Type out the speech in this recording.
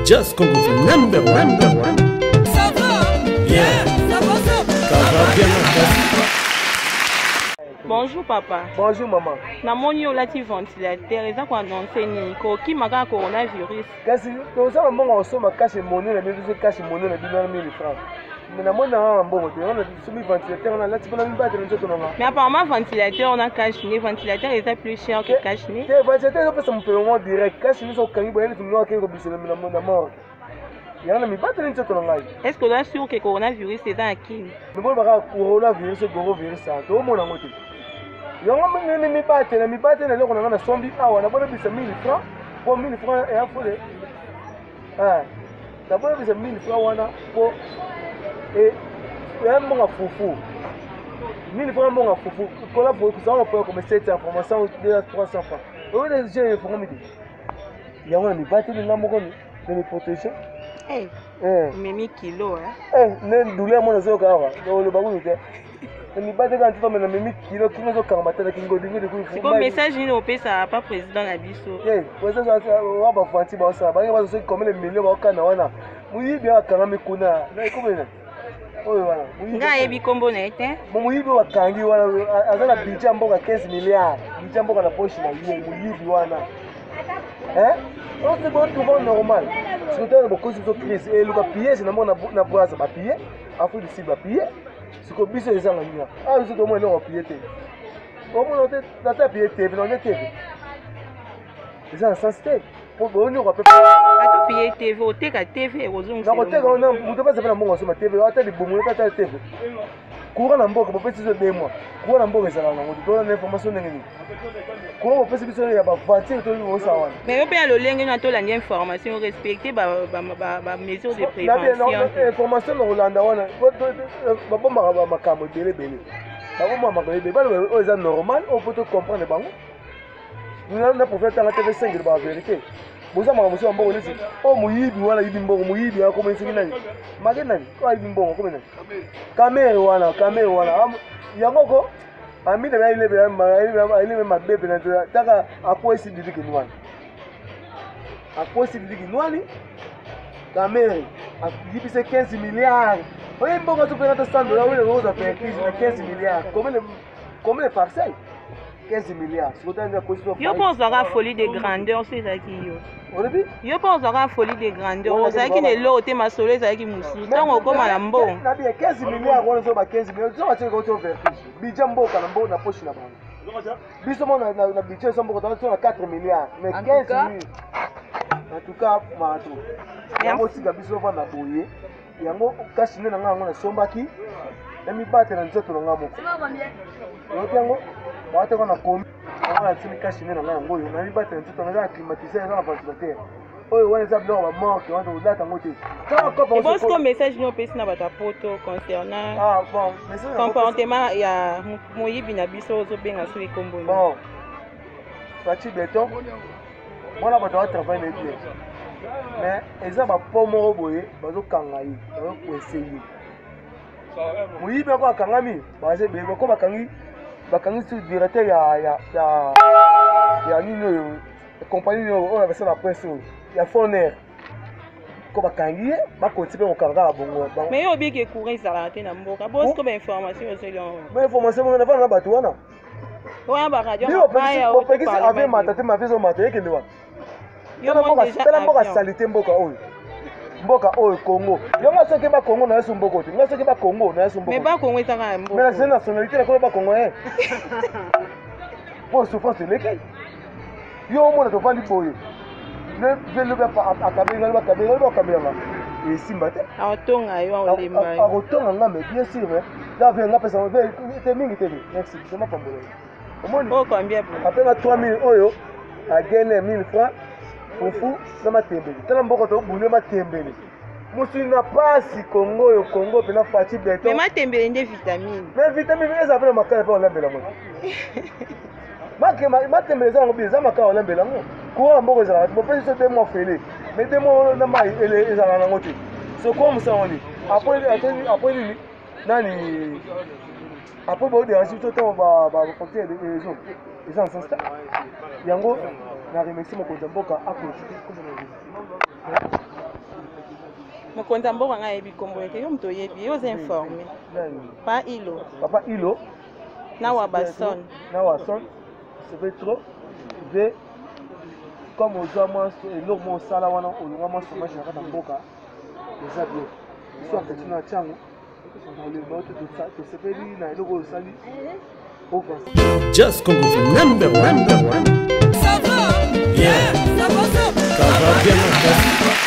Just Congo for number one. Ça va bien, ça va bien. Bonjour papa. Bonjour maman. Namoni olati ventilateur eza ko annoncer ni ko kimaka coronavirus. Kasi to ça maman osoma cache monnaie na biso cache monnaie na biso 1000 francs. Mais na mona mbongo te on a soumis ventilateur na lati pona mbate na nzoto nanga. Mais apparemment ventilateur on a cache ni ventilateur est plus cher que cache ni. Te ventilateur on peut se paiement direct cache ni so kangi boyeli tuno ke ko bisela na mort. Yana mi bate na nzoto nanga. Est-ce que on est sûr que coronavirus est dans qui? Mais bon baka coronavirus ça to mona ngote. Yango mene mi bate na loko na sombi awa na bona bisa 1000 francs. Pour 1000 francs et afole. Ah. Na bona bisa 1000 francs wana pour et un bon à foufou. 1000 francs bon à foufou. Pour la pour ça on peut comme cette information de 300 francs. On les j'ai pour me dire. Yango mi bate na moko de me protéger. Eh. Mimi kilo ne douleur mon zo kawa. Le bagu te. Mi bate quand tu vas me mimi kilo qui nous kamata na kingo dingi de c'est comme message ni opesa pas président na biso. Pour ça on va fanti ba ça. Ba ba so comme les millions ba kana wana. Muyibi akanga mikuna. Na ikomena. Oyo wana. Nga yebi kombo na ete. Muyibi wakangi wana azana bicha mboka 15 milliards. Bicha mboka na poche na yeye muyibi wana. On se bon tout normal. Si tu as beaucoup de crise et le papier c'est na boise ba papier. Afu de ba papier. Si ko biso eza ngania. Ah biso to mo no papier te. Au moins na ta papier te, non na TV. Eza sensité. Pour bonno ko papier. Ato papier TV o te ka TV ozongo. Na ko te ka na muto ba sepela mbongo so ma TV, ata di bomo ta TV. Courant na mboka popesi zo 2 mois. Courant na mboka ezala ngo to na information ndenge. Courant popesi biso ya ba voiture to yo sa wana. Mais yo pe ya lolenge na to la information respecter ba mesures de prévention. Na information na Rolanda wana. Ba bomba ba makambo bele. Ba bomba makambo bele. Ba o eza normal, on peut comprendre bango. Na prophète na TV5 ba vérité. Boza makambo mbongo lesi. O muyibi wala yibi mbongo muyibi ya komensi nani. Magena ni ko yibi mbongo komena. Kamera wana. Yango ko ami de ile ma bebe na taka akwesi didiki nwani. Akwesi didiki nwani. Kamera akibise 15 milliards. Oye mbongo tu pena $100 wale roza pe 15 milliards. Comme les parcelles 15 milliards. Yo pense à la folie de grandeur c'est ça qui yo. Yo pense à la folie de grandeur. Ça qui ne l'autre ma soleil ça qui musu. Tant comme à lambo. Na bien 15 milliards on zo ba 15 milliards. Zo ba tiko to vertige. Bijambo kana mbo na poche na bango. Biso mo na budget so mbo to na 4 milliards. Mais 15 milliards. En tout cas mato. Yango sika biso va na boye. Yango kasi ne na ngana sombaki. Na mi bate na nzoto na ngamo. Yango wate kona komi on a tini caché na ngo yo na libate ntuto na climatiser na ventilateur oyo wana za blanc ba manque on doit data ngote quand on pense que message no pesi na bata poto concernant comportement ya moyibi na biso zo benga so ekombo bon fati beton mona bata wa travail na bien mais eza ba pomo boye bazo kanga yi bazo essayer moyibi ko akangami baze be ko bakangi bakangi sur directeur ya nino compagnie on avait ça la presse ya Foner ko bakangi ba continuer ko kanga bongo mais yo bi ke courir ça raté na mboka parce que ba information au selon mais information on va na batu wana ouais ba radio ba ya o pe kisi avec matate ma fils o matate ke ndewa yo mboka salite mboka oyo mboka oyo Congo yonga soki ba Congo na yesu mboko te nga soki ba Congo na yesu mboko mais ba Congo ezaka mboko mais la nationalité na ko ba Congo pour souffrance leke yo mona to vandi boye ne velo ba akabela ba kabela et simba te atonga yo olemba atonga nga mais bien sûr mais là vient nga pesa te mingi te merci c'est ma pambolo omoni oh combien pour appela 3000 oyo a gagné 1000 francs fufu na matembele tala mboko to bule matembele musu na pasi Congo pena fati beton mais matembele nde vitamine mais vitamine eza pena makala pa olambela mo matembele za ngobi za makala olambela ngo ko mboko za bo pesi te mo fele mais te mo na mai ele eza na ngote so comme ça on dit après ni nani après bo de ensuite to ba facteur de zone ils en sont ça yango na remercie mon compte mboka à mokonzi mboka nga yebi kombo yake yo moto yebi yo oza informé pas ilo papa ilo na Wabason c'est fait trop ve comme ozwa mwa eloko mwa osala wana olonga mwa somage na kati ya mboka eza bien biso apeti na ntiango olemba ote tosepeli na eloko oyo osali Just Congo for number one. Ça va? Yeah, ça va, ça va. Ça va bien.